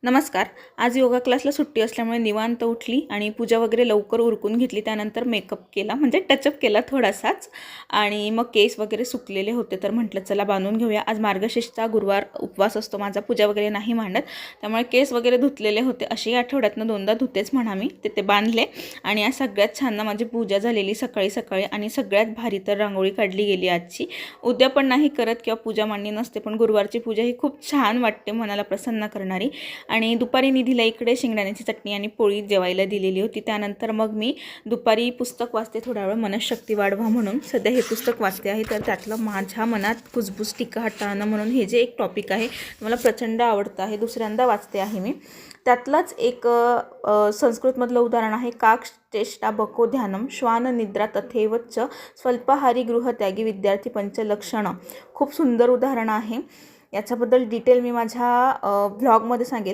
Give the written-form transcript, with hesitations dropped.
नमस्कार. आज योगा क्लासला सुट्टी असल्यामुळे निवांत उठली आणि पूजा वगैरे लवकर उरकून घेतली. त्यानंतर मेकअप केला, म्हणजे टचअप केला थोडासाच. आणि मग केस वगैरे सुकलेले होते तर म्हटलं चला बांधून घेऊया. आज मार्गशीर्षचा गुरुवार उपवास असतो माझा, पूजा वगैरे नाही मांडत, त्यामुळे केस वगैरे धुतलेले होते. अशी आठवड्यातनं दोनदा धुतेच म्हणा मी. ते बांधले आणि आज सगळ्यात छान माझी पूजा झालेली सकाळी सकाळी. आणि सगळ्यात भारी तर रांगोळी काढली गेली आजची. उद्या पण नाही करत किंवा पूजा मांडणी नसते, पण गुरुवारची पूजा ही खूप छान वाटते, मनाला प्रसन्न करणारी. आणि दुपारी निधीला इकडे शेंगदाण्याची चटणी आणि पोळी जेवायला दिलेली होती. त्यानंतर मग मी दुपारी पुस्तक वाचते थोडा वेळ, मनशक्ती वाढवा म्हणून. सध्या हे पुस्तक वाचते आहे, तर त्यातलं माझ्या मनात कुजबुज टीका हटाणं म्हणून हे जे एक टॉपिक आहे मला प्रचंड आवडतं आहे. दुसऱ्यांदा वाचते आहे मी. त्यातलंच एक संस्कृतमधलं उदाहरण आहे, काक चेष्टा बको ध्यानम श्वान निद्रा तथैवच स्वल्पाहारी गृहत्यागी विद्यार्थी पंचलक्षण. खूप सुंदर उदाहरण आहे. याच्याबद्दल डिटेल मी माझ्या व्लॉगमध्ये सांगेल.